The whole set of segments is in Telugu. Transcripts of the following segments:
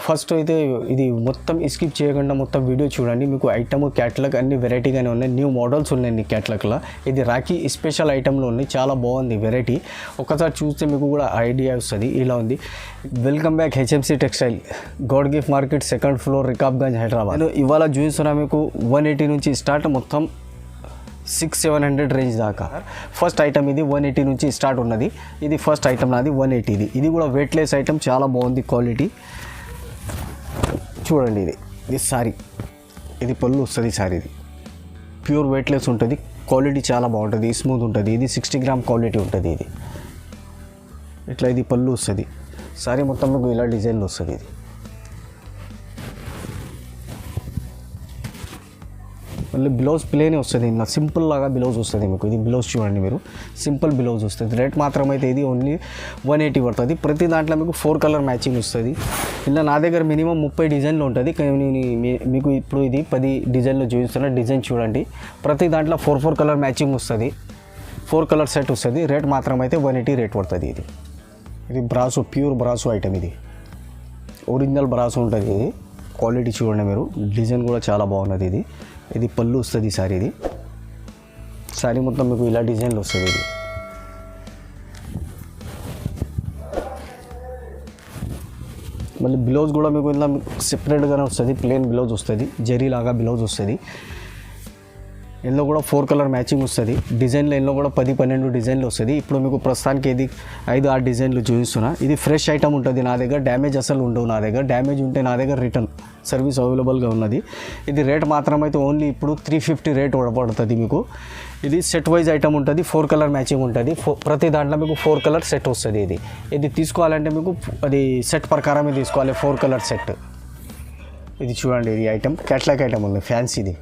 ఫస్ట్ అయితే ఇది మొత్తం స్కిప్ చేయకుండా మొత్తం వీడియో చూడండి. మీకు ఐటమ్ క్యాటలాగ్ అన్ని వెరైటీగానే ఉన్నాయి, న్యూ మోడల్స్ ఉన్నాయి క్యాటలాగ్లో. ఇది రాఖీ స్పెషల్ ఐటెంలో ఉన్నాయి, చాలా బాగుంది వెరైటీ. ఒకసారి చూస్తే మీకు కూడా ఐడియా వస్తుంది. ఇలా ఉంది. Welcome back HMC textile, Goud gift market, 2nd floor, Rikabganj, Hyderabad. నేను ఇవాళ చూస్తున్నా మీకు 180 నుంచి స్టార్ట్, మొత్తం 600-700 రేంజ్ దాకా. ఫస్ట్ ఐటమ్ ఇది 180 నుంచి స్టార్ట్ ఉన్నది. ఇది ఫస్ట్ ఐటమ్ నాది 180. ఇది కూడా వెయిట్లెస్ ఐటమ్, చాలా బాగుంది క్వాలిటీ. చూడండి, ఇది సారీ, ఇది పళ్ళు వస్తుంది. సారీ ఇది ప్యూర్ వెయిట్లెస్ ఉంటుంది, క్వాలిటీ చాలా బాగుంటుంది, స్మూత్ ఉంటుంది. ఇది 60 గ్రామ్ క్వాలిటీ ఉంటుంది. ఇది ఇట్లా ఇది పళ్ళు వస్తుంది. సారీ మొత్తం మీకు ఇలా డిజైన్లో వస్తుంది. ఇది మళ్ళీ బ్లౌజ్ ప్లేనే వస్తుంది, ఇలా సింపుల్ లాగా బ్లౌజ్ వస్తుంది మీకు. ఇది బ్లౌజ్ చూడండి మీరు, సింపుల్ బ్లౌజ్ వస్తుంది. రేట్ మాత్రం అయితే ఇది ఓన్లీ 180 పడుతుంది. ప్రతి దాంట్లో మీకు 4 కలర్ మ్యాచింగ్ వస్తుంది. ఇలా నా దగ్గర మినిమం 30 డిజైన్లు ఉంటుంది, కానీ మీకు ఇప్పుడు ఇది 10 డిజైన్లు చూపిస్తున్నా. డిజైన్ చూడండి, ప్రతి దాంట్లో 4 కలర్ మ్యాచింగ్ వస్తుంది, 4 కలర్ సెట్ వస్తుంది. రేట్ మాత్రం అయితే 180 రేట్ పడుతుంది. ఇది బ్రాసో, ప్యూర్ బ్రాసో ఐటమ్. ఇది ఒరిజినల్ బ్రాసో ఉంటుంది. ఇది క్వాలిటీ చూడండి మీరు, డిజైన్ కూడా చాలా బాగున్నది. ఇది పళ్ళు వస్తుంది. ఇది సారీ మొత్తం మీకు ఇలా డిజైన్లు వస్తుంది. ఇది మళ్ళీ బ్లౌజ్ కూడా మీకు ఇలా సెపరేట్గానే వస్తుంది, ప్లెయిన్ బ్లౌజ్ వస్తుంది, జరీ లాగా బ్లౌజ్ వస్తుంది. ఎల్లో కూడా 4 కలర్ మ్యాచింగ్ వస్తుంది. డిజైన్లో ఎల్లో కూడా 10-12 డిజైన్లు వస్తుంది. ఇప్పుడు మీకు ప్రస్తుతానికి ఇది 5-6 డిజైన్లు చూపిస్తున్నా. ఇది ఫ్రెష్ ఐటమ్ ఉంటుంది నా దగ్గర, డ్యామేజ్ అసలు ఉండవు నా దగ్గర. డ్యామేజ్ ఉంటే నా దగ్గర రిటర్న్ సర్వీస్ అవైలబుల్గా ఉన్నది. ఇది రేట్ మాత్రం అయితే ఓన్లీ ఇప్పుడు 350 రేట్ పడుతుంది మీకు. ఇది సెట్ వైజ్ ఐటమ్ ఉంటుంది, 4 కలర్ మ్యాచింగ్ ఉంటుంది. ప్రతి దాంట్లో మీకు 4 కలర్ సెట్ వస్తుంది. ఇది తీసుకోవాలంటే మీకు అది సెట్ ప్రకారమే తీసుకోవాలి, 4 కలర్ సెట్. ఇది చూడండి, ఇది ఐటమ్ క్యాట్లాగ్ ఐటమ్ ఉంది, ఫ్యాన్సీది.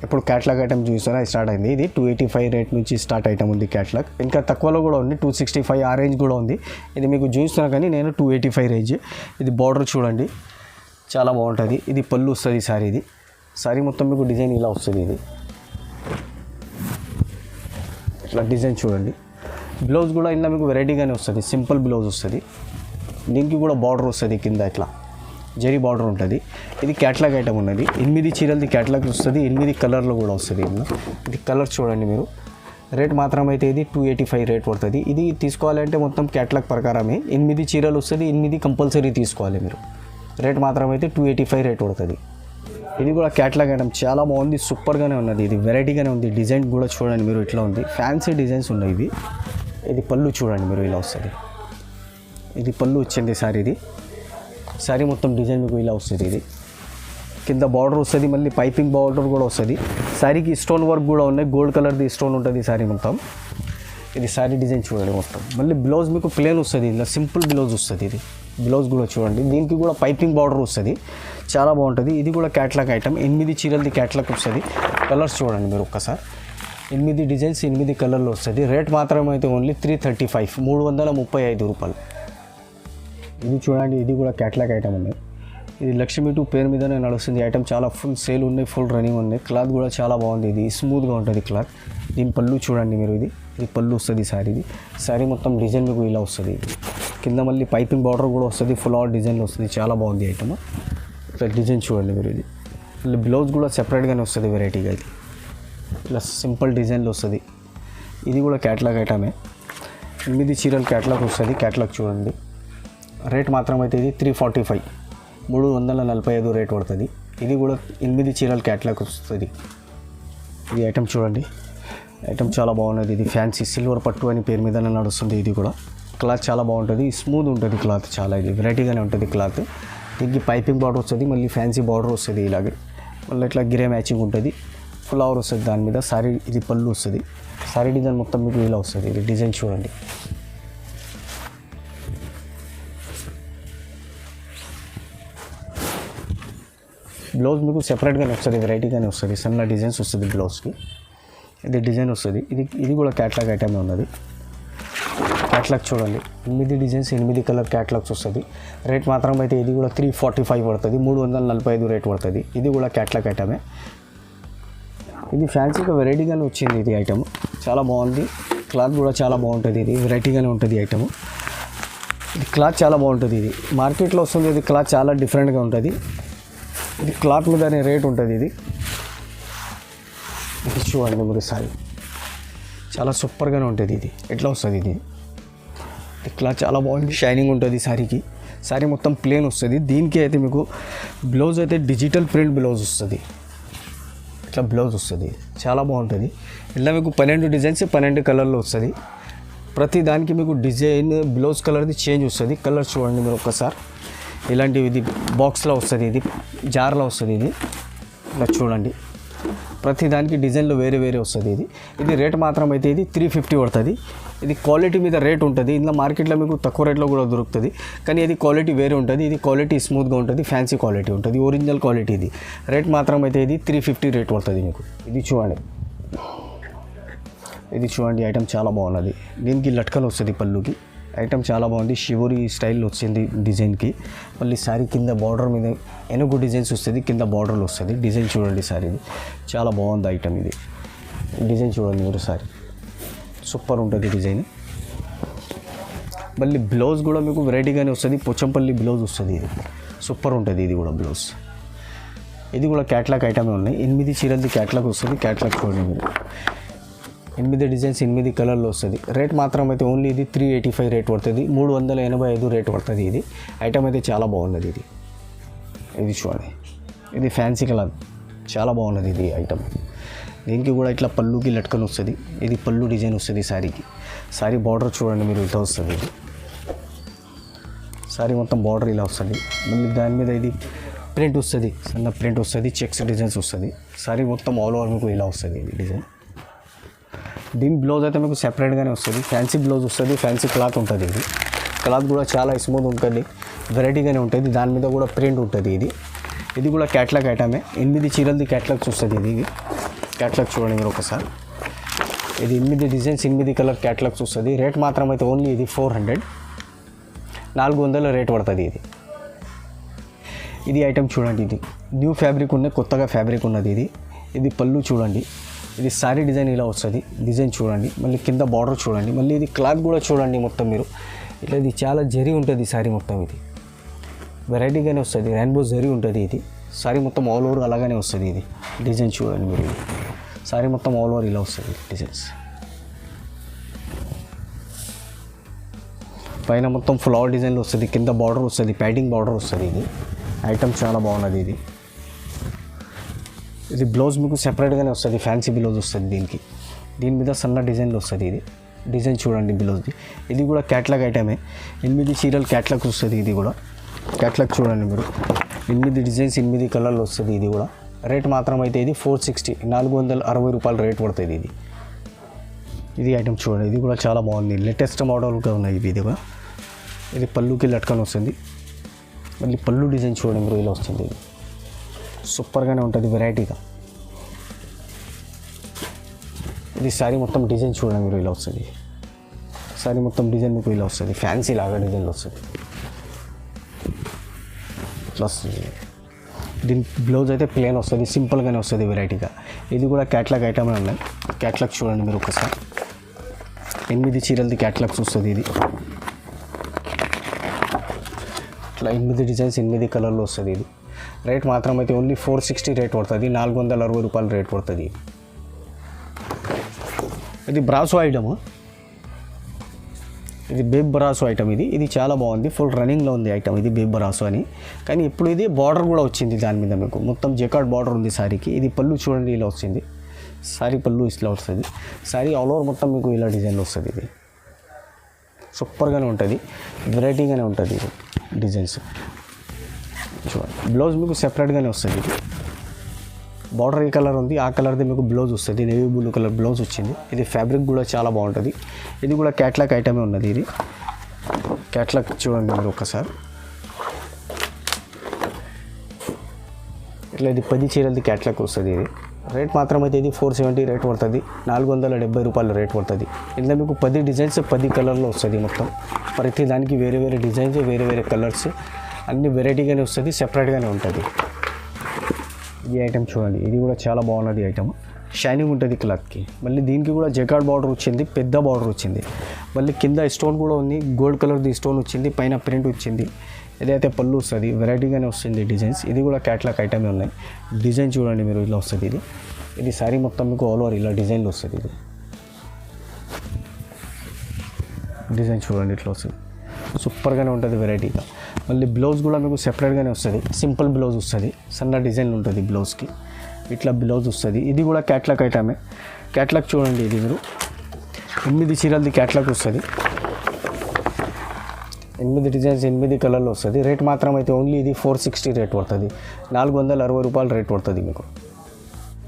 ఇప్పుడు క్యాట్లాగ్ ఐటమ్ చూస్తున్నా స్టార్ట్ అయింది. ఇది 285 రేట్ నుంచి స్టార్ట్ ఐటమ్ ఉంది క్యాట్లాగ్. ఇంకా తక్కువలో కూడా ఉంది, 265 ఆ రేంజ్ కూడా ఉంది. ఇది మీకు చూస్తున్నా కానీ నేను 285 రేంజ్. ఇది బార్డర్ చూడండి, చాలా బాగుంటుంది. ఇది పళ్ళు వస్తుంది. ఇది సారీ మొత్తం మీకు డిజైన్ ఇలా వస్తుంది. ఇది ఇట్లా డిజైన్ చూడండి. బ్లౌజ్ కూడా ఇలా మీకు వెరైటీగానే వస్తుంది, సింపుల్ బ్లౌజ్ వస్తుంది. దీనికి కూడా బార్డర్ వస్తుంది, కింద ఇట్లా జరీ బార్డర్ ఉంటుంది. ఇది క్యాట్లాగ్ ఐటమ్ ఉన్నది. 8 చీరలది క్యాట్లాగ్ వస్తుంది, 8 కలర్లో కూడా వస్తుంది. ఇది కలర్ చూడండి మీరు. రేట్ మాత్రం అయితే ఇది 285 రేట్ పడుతుంది. ఇది తీసుకోవాలంటే మొత్తం క్యాట్లాగ్ ప్రకారమే 8 చీరలు వస్తుంది, 8 కంపల్సరీ తీసుకోవాలి మీరు. రేట్ మాత్రం అయితే 285 రేట్ పడుతుంది. ఇది కూడా క్యాట్లాగ్ ఐటమ్, చాలా బాగుంది, సూపర్గానే ఉన్నది. ఇది వెరైటీగానే ఉంది. డిజైన్ కూడా చూడండి మీరు, ఇట్లా ఉంది, ఫ్యాన్సీ డిజైన్స్ ఉన్నాయి ఇవి. ఇది పళ్ళు చూడండి మీరు, ఇలా వస్తుంది. ఇది పళ్ళు వచ్చింది సారీ. సారీ మొత్తం డిజైన్ మీకు ఇలా వస్తుంది. ఇది కింద బార్డర్ వస్తుంది, మళ్ళీ పైపింగ్ బార్డర్ కూడా వస్తుంది. సారీకి స్టోన్ వర్క్ కూడా ఉన్నాయి, గోల్డ్ కలర్ది స్టోన్ ఉంటుంది సారీ మొత్తం. ఇది సారీ డిజైన్ చూడండి మొత్తం. మళ్ళీ బ్లౌజ్ మీకు ప్లేన్ వస్తుంది, ఇలా సింపుల్ బ్లౌజ్ వస్తుంది. ఇది బ్లౌజ్ కూడా చూడండి, దీనికి కూడా పైపింగ్ బార్డర్ వస్తుంది, చాలా బాగుంటుంది. ఇది కూడా క్యాట్లాగ్ ఐటమ్, 8 చీరలది క్యాట్లాగ్ వస్తుంది. కలర్స్ చూడండి మీరు ఒక్కసారి, 8 డిజైన్స్ 8 కలర్లు వస్తుంది. రేట్ మాత్రం అయితే ఓన్లీ 335, 335 రూపాయలు. ఇది చూడండి, ఇది కూడా క్యాట్లాగ్ ఐటమ్ ఉంది. ఇది లక్ష్మీ టూ పేరు మీదనే నడుస్తుంది. ఐటమ్ చాలా ఫుల్ సేల్ ఉన్నాయి, ఫుల్ రన్నింగ్ ఉన్నాయి. క్లాత్ కూడా చాలా బాగుంది, ఇది స్మూత్గా ఉంటుంది క్లాత్. దీని పళ్ళు చూడండి మీరు, ఇది పళ్ళు వస్తుంది సారీది. సారీ మొత్తం డిజైన్ మీకు ఇలా వస్తుంది. కింద మళ్ళీ పైపింగ్ బార్డర్ కూడా వస్తుంది, ఫుల్ ఆల్ డిజైన్లో వస్తుంది, చాలా బాగుంది ఐటమ్. ఇట్లా డిజైన్ చూడండి మీరు. ఇది మళ్ళీ బ్లౌజ్ కూడా సెపరేట్గానే వస్తుంది వెరైటీగా. ఇది ఇలా సింపుల్ డిజైన్లో వస్తుంది. ఇది కూడా క్యాట్లాగ్ ఐటమే, 8 చీరలు క్యాట్లాగ్ వస్తుంది. క్యాట్లాగ్ చూడండి. రేట్ మాత్రం అయితే ఇది 345, 345 రేట్ పడుతుంది. ఇది కూడా 8 చీరలు క్యాట్లాగ్ వస్తుంది. ఇది ఐటమ్ చూడండి, ఐటమ్ చాలా బాగున్నది. ఇది ఫ్యాన్సీ సిల్వర్ పట్టు అని పేరు మీదనే నడుస్తుంది. ఇది కూడా క్లాత్ చాలా బాగుంటుంది, స్మూత్ ఉంటుంది క్లాత్, చాలా ఇది వెరైటీగానే ఉంటుంది క్లాత్. దీనికి పైపింగ్ బార్డర్ వస్తుంది, మళ్ళీ ఫ్యాన్సీ బార్డర్ వస్తుంది. ఇలాగే మళ్ళీ ఇట్లా గిరే మ్యాచింగ్ ఉంటుంది, ఫ్లవర్ వస్తుంది దాని మీద. సారీ ఇది పళ్ళు వస్తుంది. సారీ డిజైన్ మొత్తం మీకు ఇలా వస్తుంది. ఇది డిజైన్ చూడండి. బ్లౌజ్ మీకు సెపరేట్గానే వస్తుంది, వెరైటీగానే వస్తుంది, సన్న డిజైన్స్ వస్తుంది బ్లౌజ్కి. ఇది డిజైన్ వస్తుంది. ఇది కూడా క్యాట్లాగ్ ఐటమే ఉన్నది. క్యాట్లాగ్ చూడండి, 8 డిజైన్స్ 8 కలర్ క్యాట్లాగ్స్ వస్తుంది. రేట్ మాత్రం అయితే ఇది కూడా 345 పడుతుంది, 345 రేట్ పడుతుంది. ఇది కూడా క్యాట్లాగ్ ఐటమే. ఇది ఫ్యాన్సీగా వెరైటీగానే వచ్చింది. ఇది ఐటమ్ చాలా బాగుంది, క్లాత్ కూడా చాలా బాగుంటుంది. ఇది వెరైటీగానే ఉంటుంది ఐటమ్. ఇది క్లాత్ చాలా బాగుంటుంది. ఇది మార్కెట్లో వస్తుంది, ఇది క్లాత్ చాలా డిఫరెంట్గా ఉంటుంది. ఇది క్లాత్ మీదనే రేట్ ఉంటుంది. ఇది చూడండి మీరు సారీ చాలా సూపర్గానే ఉంటుంది. ఇది ఎట్లా వస్తుంది ఇది క్లాత్ చాలా బాగుంది, షైనింగ్ ఉంటుంది సారీకి. సారీ మొత్తం ప్లేన్ వస్తుంది. దీనికి అయితే మీకు బ్లౌజ్ అయితే డిజిటల్ ప్రింట్ బ్లౌజ్ వస్తుంది. ఇట్లా బ్లౌజ్ వస్తుంది, చాలా బాగుంటుంది. ఇలా మీకు 12 డిజైన్స్ 12 కలర్లో వస్తుంది. ప్రతి దానికి మీకు డిజైన్ బ్లౌజ్ కలర్ది చేంజ్ వస్తుంది. కలర్ చూడండి మీరు ఒక్కసారి. ఇలాంటివి ఇది బాక్స్లో వస్తుంది, ఇది జార్లో వస్తుంది. ఇది ఇలా చూడండి, ప్రతి దానికి డిజైన్లో వేరే వేరే వస్తుంది. ఇది రేట్ మాత్రం అయితే ఇది 350 పడుతుంది. ఇది క్వాలిటీ మీద రేట్ ఉంటుంది. ఇందులో మార్కెట్లో మీకు తక్కువ రేట్లో కూడా దొరుకుతుంది, కానీ ఇది క్వాలిటీ వేరే ఉంటుంది. ఇది క్వాలిటీ స్మూత్గా ఉంటుంది, ఫ్యాన్సీ క్వాలిటీ ఉంటుంది, ఒరిజినల్ క్వాలిటీ. ఇది రేట్ మాత్రం అయితే ఇది 350 రేట్ పడుతుంది మీకు. ఇది చూడండి, ఇది చూడండి, ఐటమ్ చాలా బాగున్నది. దీనికి లట్కన్ వస్తుంది పళ్ళుకి. ఐటమ్ చాలా బాగుంది, షివోరి స్టైల్లో వచ్చింది డిజైన్కి. మళ్ళీ శారీ కింద బార్డర్ మీద ఎనుగు డిజైన్స్ వస్తుంది, కింద బార్డర్లు వస్తుంది. డిజైన్ చూడండి శారీది చాలా బాగుంది ఐటమ్. ఇది డిజైన్ చూడండి మీరు, శారీ సూపర్ ఉంటుంది డిజైన్. మళ్ళీ బ్లౌజ్ కూడా మీకు వెరైటీగానే వస్తుంది, పోచంపల్లి బ్లౌజ్ వస్తుంది. ఇది సూపర్ ఉంటుంది. ఇది కూడా బ్లౌజ్, ఇది కూడా క్యాట్లాగ్ ఐటమే ఉన్నాయి. 8 చీరలది క్యాట్లాగ్ వస్తుంది. క్యాట్లాగ్ చూడండి మీరు, 8 డిజైన్స్ 8 కలర్లో వస్తుంది. రేట్ మాత్రం అయితే ఓన్లీ ఇది 385 రేట్ పడుతుంది, 385 రేట్ పడుతుంది. ఇది ఐటమ్ అయితే చాలా బాగున్నది. ఇది చూడండి, ఇది ఫ్యాన్సీ కలర్ చాలా బాగున్నది ఇది ఐటమ్. దీనికి కూడా ఇట్లా పళ్ళుకి లట్కన్ వస్తుంది. ఇది పళ్ళు డిజైన్ వస్తుంది శారీకి. శారీ బార్డర్ చూడండి మీరు, ఇట్లా వస్తుంది. ఇది శారీ మొత్తం బార్డర్ ఇలా వస్తుంది. మళ్ళీ దాని మీద ఇది ప్రింట్ వస్తుంది, సన్న ప్రింట్ వస్తుంది, చెక్స్ డిజైన్స్ వస్తుంది. శారీ మొత్తం ఆల్ ఓవర్ మీకు ఇలా వస్తుంది ఇది డిజైన్. దీని బ్లౌజ్ అయితే మీకు సెపరేట్గానే వస్తుంది, ఫ్యాన్సీ బ్లౌజ్ వస్తుంది, ఫ్యాన్సీ క్లాత్ ఉంటుంది. ఇది క్లాత్ కూడా చాలా స్మూత్ ఉంటుంది, వెరైటీగానే ఉంటుంది. దాని మీద కూడా ప్రింట్ ఉంటుంది. ఇది కూడా క్యాట్లాగ్ ఐటమే. 8 చీరలది క్యాట్లాగ్స్ వస్తుంది. ఇది క్యాట్లాగ్ చూడండి మీరు ఒకసారి. ఇది 8 డిజైన్స్ 8 కలర్ క్యాట్లాగ్స్ వస్తుంది. రేట్ మాత్రం అయితే ఓన్లీ ఇది 400 రేట్ పడుతుంది. ఇది ఐటమ్ చూడండి, ఇది న్యూ ఫ్యాబ్రిక్ ఉన్నది, కొత్తగా ఫ్యాబ్రిక్ ఉన్నది. ఇది పళ్ళు చూడండి, ఇది సారీ డిజైన్ ఇలా వస్తుంది. డిజైన్ చూడండి, మళ్ళీ కింద బార్డర్ చూడండి, మళ్ళీ ఇది క్లాత్ కూడా చూడండి మొత్తం మీరు. ఇట్లా ఇది చాలా జరీ ఉంటుంది సారీ మొత్తం. ఇది వెరైటీగానే వస్తుంది, రెయిన్బో జరీ ఉంటుంది. ఇది సారీ మొత్తం ఆల్ ఓవర్ అలాగానే వస్తుంది. ఇది డిజైన్ చూడండి మీరు, ఇది సారీ మొత్తం ఆల్ ఓవర్ ఇలా వస్తుంది డిజైన్స్. పైన మొత్తం ఫ్లవర్ డిజైన్లో వస్తుంది, కింద బార్డర్ వస్తుంది, ప్యాడింగ్ బార్డర్ వస్తుంది. ఇది ఐటమ్ చాలా బాగున్నది. ఇది బ్లౌజ్ మీకు సెపరేట్గానే వస్తుంది, ఫ్యాన్సీ బ్లౌజ్ వస్తుంది. దీని మీద సన్న డిజైన్లో వస్తుంది. ఇది డిజైన్ చూడండి బ్లౌజ్ది. ఇది కూడా క్యాట్లాగ్ ఐటమే. 8 చీరలు క్యాట్లాగ్ వస్తుంది. ఇది కూడా క్యాట్లాగ్ చూడండి మీరు, 8 డిజైన్స్ 8 కలర్లు వస్తుంది. ఇది కూడా రేట్ మాత్రం అయితే ఇది 460 460 రూపాయలు రేట్ పడుతుంది. ఇది ఐటమ్ చూడండి, ఇది కూడా చాలా బాగుంది, లేటెస్ట్ మోడల్గా ఉన్నాయి. ఇది పళ్ళుకి లట్కన్ వస్తుంది. మళ్ళీ పళ్ళు డిజైన్ చూడండి మీరు, ఇలా వస్తుంది. ఇది సూపర్గానే ఉంటుంది, వెరైటీగా. ఇది శారీ మొత్తం డిజైన్ చూడండి మీరు, ఇలా వస్తుంది. శారీ మొత్తం డిజైన్ మీకు ఇలా వస్తుంది, ఫ్యాన్సీ లాగా డిజైన్లో వస్తుంది. ప్లస్ దీని బ్లౌజ్ అయితే ప్లేన్ వస్తుంది, సింపుల్గానే వస్తుంది, వెరైటీగా. ఇది కూడా క్యాట్లాగ్ ఐటమే ఉన్నాయి. క్యాట్లాగ్ చూడండి మీరు ఒకసారి. 8 చీరలది క్యాట్లాగ్స్ వస్తుంది. ఇది ఇట్లా 8 డిజైన్స్ 8 కలర్లో వస్తుంది. ఇది రేట్ మాత్రం అయితే ఓన్లీ 460 రేట్ పడుతుంది, 460 రూపాయలు రేట్ పడుతుంది. ఇది బ్రాసో ఐటమ్, ఇది బేబ్ బ్రాసో ఐటమ్. ఇది చాలా బాగుంది, ఫుల్ రన్నింగ్లో ఉంది ఐటమ్. ఇది బేబ్ బ్రాసో అని, కానీ ఇప్పుడు ఇది బార్డర్ కూడా వచ్చింది. దాని మీద మీకు మొత్తం జకార్డ్ బార్డర్ ఉంది సారీకి. ఇది పళ్ళు చూడండి ఇలా వచ్చింది, సారీ పళ్ళు ఇలా వస్తుంది. సారీ ఆల్ ఓవర్ మొత్తం మీకు ఇలా డిజైన్లో వస్తుంది. ఇది సూపర్గానే ఉంటుంది, వెరైటీగానే ఉంటుంది. ఇది డిజైన్స్ చూడండి. బ్లౌజ్ మీకు సెపరేట్గానే వస్తుంది. ఇది బార్డర్ ఏ కలర్ ఉంది ఆ కలర్ది మీకు బ్లౌజ్ వస్తుంది. నేవీ బ్లూ కలర్ బ్లౌజ్ వచ్చింది. ఇది ఫ్యాబ్రిక్ కూడా చాలా బాగుంటుంది. ఇది కూడా క్యాట్లాగ్ ఐటమే ఉన్నది. ఇది క్యాట్లాగ్ చూడండి మీరు ఒకసారి. ఇట్లా ఇది 10 చీరలది క్యాట్లాగ్ వస్తుంది. ఇది రేట్ మాత్రం అయితే ఇది 470 రేట్ పడుతుంది, 470 రూపాయలు రేట్ పడుతుంది. ఇందులో మీకు 10 డిజైన్స్ 10 కలర్లో వస్తుంది మొత్తం. ప్రతి దానికి వేరే వేరే డిజైన్స్, వేరే వేరే కలర్స్, అన్ని వెరైటీగానే వస్తుంది, సెపరేట్గానే ఉంటుంది. ఈ ఐటమ్ చూడండి, ఇది కూడా చాలా బాగున్నది ఐటమ్. షైనింగ్ ఉంటుంది క్లాత్కి. మళ్ళీ దీనికి కూడా జకార్డ్ బార్డర్ వచ్చింది, పెద్ద బార్డర్ వచ్చింది. మళ్ళీ కింద స్టోన్ కూడా ఉంది, గోల్డ్ కలర్ది స్టోన్ వచ్చింది, పైన ప్రింట్ వచ్చింది. ఇదైతే పళ్ళు వస్తుంది, వెరైటీగానే వస్తుంది డిజైన్స్. ఇది కూడా క్యాట్లాగ్ ఐటమే ఉన్నాయి. డిజైన్ చూడండి మీరు, ఇలా వస్తుంది. ఇది శారీ మొత్తం మీకు ఆల్ ఓవర్ ఇలా డిజైన్లో వస్తుంది. ఇది డిజైన్ చూడండి ఇట్లా వస్తుంది, సూపర్గానే ఉంటుంది వెరైటీగా. మళ్ళీ బ్లౌజ్ కూడా మీకు సెపరేట్గానే వస్తుంది, సింపుల్ బ్లౌజ్ వస్తుంది, సన్న డిజైన్ ఉంటుంది బ్లౌజ్కి. ఇట్లా బ్లౌజ్ వస్తుంది. ఇది కూడా క్యాట్లాగ్ ఐటమే. క్యాట్లాగ్ చూడండి, ఇది మీరు 8 చీరలది క్యాట్లాగ్ వస్తుంది. 8 డిజైన్స్ 8 కలర్లో వస్తుంది. రేట్ మాత్రం అయితే ఓన్లీ ఇది 460 రేట్ పడుతుంది, 460 రూపాయలు రేట్ పడుతుంది మీకు.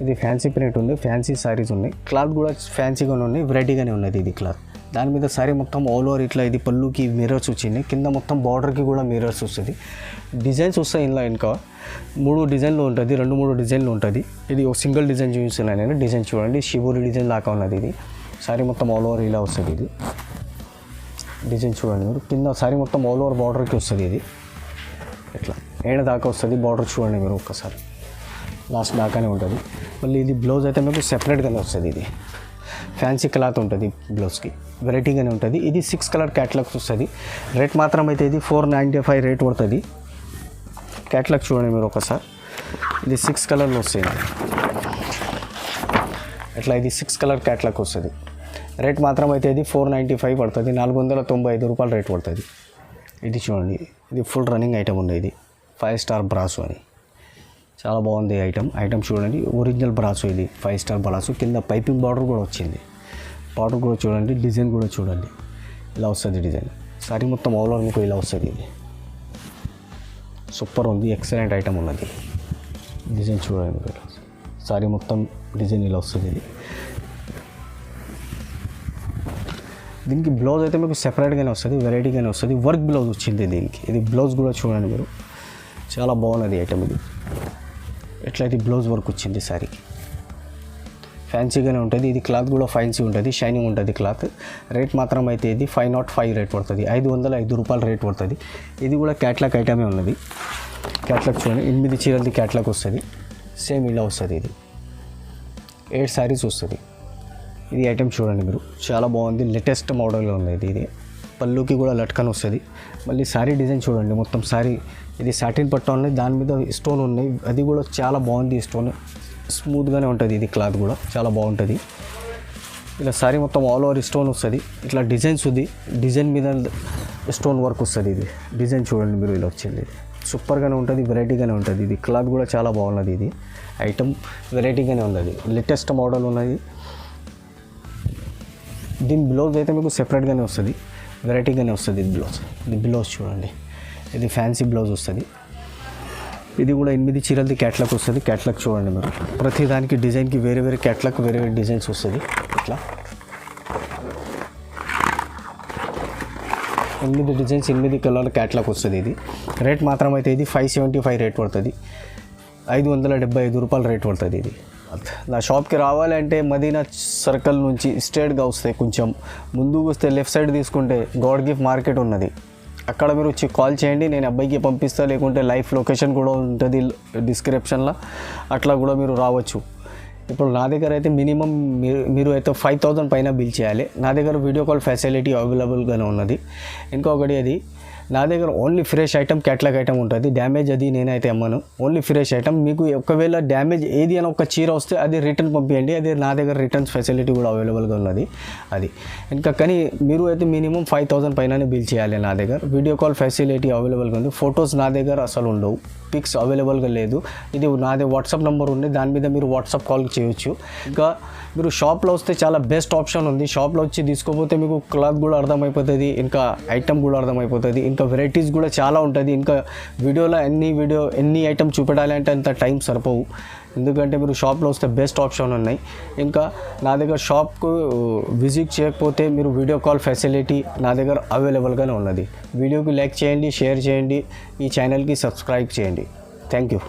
ఇది ఫ్యాన్సీ ప్రింట్ ఉంది, ఫ్యాన్సీ శారీస్ ఉన్నాయి. క్లాత్ కూడా ఫ్యాన్సీగానే ఉన్నాయి, వెరైటీగానే ఉన్నది ఇది క్లాత్. దాని మీద శారీ మొత్తం ఆల్ ఓవర్ ఇట్లా ఇది పళ్ళుకి మిర్రర్స్ వచ్చింది, కింద మొత్తం బార్డర్కి కూడా మిర్రర్స్ వస్తుంది. డిజైన్స్ వస్తాయి ఇందులో. ఇంకా 3 డిజైన్లు ఉంటుంది, 2-3 డిజైన్లు ఉంటుంది. ఇది ఒక సింగిల్ డిజైన్ చూపిస్తున్నాను నేను. డిజైన్ చూడండి, శివుడి డిజైన్ దాకా ఉన్నది. ఇది శారీ మొత్తం ఆల్ ఓవర్ ఇలా వస్తుంది. ఇది డిజైన్ చూడండి మీరు, కింద శారీ మొత్తం ఆల్ ఓవర్ బార్డర్కి వస్తుంది. ఇది ఇట్లా ఏడ దాకా వస్తుంది బార్డర్ చూడండి మీరు, ఒక్కసారి లాస్ట్ దాకానే ఉంటుంది. మళ్ళీ ఇది బ్లౌజ్ అయితే మీకు సెపరేట్గానే వస్తుంది. ఇది ఫ్యాన్సీ క్లాత్ ఉంటుంది బ్లౌజ్కి, వెరైటీగానే ఉంటుంది. ఇది 6 కలర్ క్యాట్లాగ్స్ వస్తుంది. రేట్ మాత్రం అయితే ఇది 495 రేట్ పడుతుంది. క్యాట్లాగ్ చూడండి మీరు ఒకసారి, ఇది 6 కలర్లో వస్తుంది. ఇట్లా ఇది 6 కలర్ క్యాట్లాగ్ వస్తుంది. రేట్ మాత్రం అయితే ఇది 495 పడుతుంది, 495 రూపాయలు రేట్ పడుతుంది. ఇది చూడండి, ఇది ఫుల్ రన్నింగ్ ఐటమ్ ఉంది. ఇది 5 స్టార్ బ్రాసు అని, చాలా బాగుంది ఐటమ్ చూడండి. ఒరిజినల్ బ్రాసు, ఇది 5 స్టార్ బ్రాసు. కింద పైపింగ్ బార్డర్ కూడా వచ్చింది. బార్డర్ కూడా చూడండి, డిజైన్ కూడా చూడండి, ఇలా వస్తుంది డిజైన్. సారీ మొత్తం ఆల్ ఓవర్ మీకు ఇలా వస్తుంది. ఇది సూపర్ ఉంది, ఎక్సలెంట్ ఐటమ్ ఉన్నది. డిజైన్ చూడండి మీరు, సారీ మొత్తం డిజైన్ ఇలా వస్తుంది. ఇది దీనికి బ్లౌజ్ అయితే మీకు సెపరేట్గానే వస్తుంది, వెరైటీగానే వస్తుంది. వర్క్ బ్లౌజ్ వచ్చింది దీనికి. ఇది బ్లౌజ్ కూడా చూడండి మీరు, చాలా బాగున్నది ఐటమ్. ఇది ఎట్లయితే బ్లౌజ్ వర్క్ వచ్చింది శారీకి, ఫ్యాన్సీగానే ఉంటుంది. ఇది క్లాత్ కూడా ఫ్యాన్సీ ఉంటుంది, షైనింగ్ ఉంటుంది క్లాత్. రేట్ మాత్రం అయితే ఇది 505 రేట్ పడుతుంది, 505 రూపాయలు రేట్ పడుతుంది. ఇది కూడా క్యాట్లాగ్ ఐటమే ఉన్నది. క్యాట్లాగ్ చూడండి, 8 చీరలది క్యాట్లాగ్ వస్తుంది, సేమ్ ఇలా వస్తుంది. ఇది 8 శారీస్ వస్తుంది. ఇది ఐటమ్ చూడండి మీరు, చాలా బాగుంది, లేటెస్ట్ మోడల్లో ఉన్నది. ఇది పళ్ళుకి కూడా లట్కన్ వస్తుంది. మళ్ళీ శారీ డిజైన్ చూడండి, మొత్తం శారీ ఇది సాటిన్ పట్టు ఉన్నాయి, దాని మీద స్టోన్ ఉన్నాయి. అది కూడా చాలా బాగుంది, స్టోన్ స్మూత్గానే ఉంటుంది. ఇది క్లాత్ కూడా చాలా బాగుంటుంది. ఇలా శారీ మొత్తం ఆల్ ఓవర్ స్టోన్ వస్తుంది. ఇట్లా డిజైన్స్ ఉంది, డిజైన్ మీద స్టోన్ వర్క్ వస్తుంది. ఇది డిజైన్ చూడండి మీరు, ఇలా వచ్చింది. సూపర్గానే ఉంటుంది, వెరైటీగానే ఉంటుంది. ఇది క్లాత్ కూడా చాలా బాగున్నది. ఇది ఐటమ్ వెరైటీగానే ఉన్నది, లేటెస్ట్ మోడల్ ఉన్నది. దీని బ్లౌజ్ అయితే మీకు సెపరేట్గానే వస్తుంది, వెరైటీగానే వస్తుంది. ఇది బ్లౌజ్ చూడండి, ఇది ఫ్యాన్సీ బ్లౌజ్ వస్తుంది. ఇది కూడా 8 చీరలది క్యాట్లాగ్ వస్తుంది. క్యాట్లాగ్ చూడండి మీరు, ప్రతి దానికి డిజైన్కి వేరే వేరే క్యాట్లాగ్, వేరే వేరే డిజైన్స్ వస్తుంది. ఇట్లా 8 డిజైన్స్ 8 కలర్ క్యాట్లాగ్ వస్తుంది. ఇది రేట్ మాత్రం అయితే ఇది 575 రేట్ పడుతుంది, 575 రూపాయలు రేట్ పడుతుంది. ఇది నా షాప్కి రావాలంటే మదీనా సర్కిల్ నుంచి స్ట్రేట్గా వస్తాయి. కొంచెం ముందుకు వస్తే లెఫ్ట్ సైడ్ తీసుకుంటే గాడ్ గిఫ్ట్ మార్కెట్ ఉన్నది, అక్కడ మీరు వచ్చి కాల్ చేయండి, నేను అబ్బాయికి పంపిస్తా. లేకుంటే లైవ్ లొకేషన్ కూడా ఉంటుంది డిస్క్రిప్షన్లో, అట్లా కూడా మీరు రావచ్చు. ఇప్పుడు నా దగ్గర అయితే మినిమం మీరు అయితే 5000 పైన బిల్ చేయాలి. నా దగ్గర వీడియో కాల్ ఫెసిలిటీ అవైలబుల్గానే ఉన్నది. ఇంకొకటి, అది నా దగ్గర only fresh item, catalogue item ఉంటుంది. డ్యామేజ్ అది నేనైతే అమ్మను, ఓన్లీ ఫ్రెష్ ఐటమ్. మీకు ఒకవేళ డ్యామేజ్ ఏది అని ఒక చీర వస్తే అది రిటర్న్ పంపించండి, అది నా దగ్గర రిటర్న్స్ ఫెసిలిటీ కూడా అవైలబుల్గా ఉన్నది. అది ఇంకా కానీ మీరు అయితే మినిమం 5000 పైననే బిల్ చేయాలి. నా దగ్గర వీడియో కాల్ ఫెసిలిటీ అవైలబుల్గా ఉంది. ఫొటోస్ నా దగ్గర అసలు ఉండవు, పిక్స్ అవైలబుల్గా లేదు. ఇది నాదే వాట్సాప్ నెంబర్ ఉంది, దాని మీద మీరు వాట్సాప్ కాల్ చేయొచ్చు. ఇంకా మీరు షాప్లో వస్తే చాలా బెస్ట్ ఆప్షన్ ఉంది. షాప్లో వచ్చి తీసుకోపోతే మీకు క్లాత్ కూడా అర్థమైపోతుంది, ఇంకా ఐటమ్ కూడా అర్థమైపోతుంది, ఇంకా వెరైటీస్ కూడా చాలా ఉంటుంది. ఇంకా వీడియోలో ఎన్ని ఐటమ్ చూపెట్టాలంటే అంత టైం సరిపోవు. ఎందుకంటే మీరు షాప్లో వస్తే బెస్ట్ ఆప్షన్ ఉన్నాయి. ఇంకా నా దగ్గర షాప్కు విజిట్ చేయకపోతే మీరు వీడియో కాల్ ఫెసిలిటీ నా దగ్గర అవైలబుల్గానే ఉన్నది. వీడియోకి లైక్ చేయండి, షేర్ చేయండి, ఈ ఛానల్కి సబ్స్క్రైబ్ చేయండి. Thank you.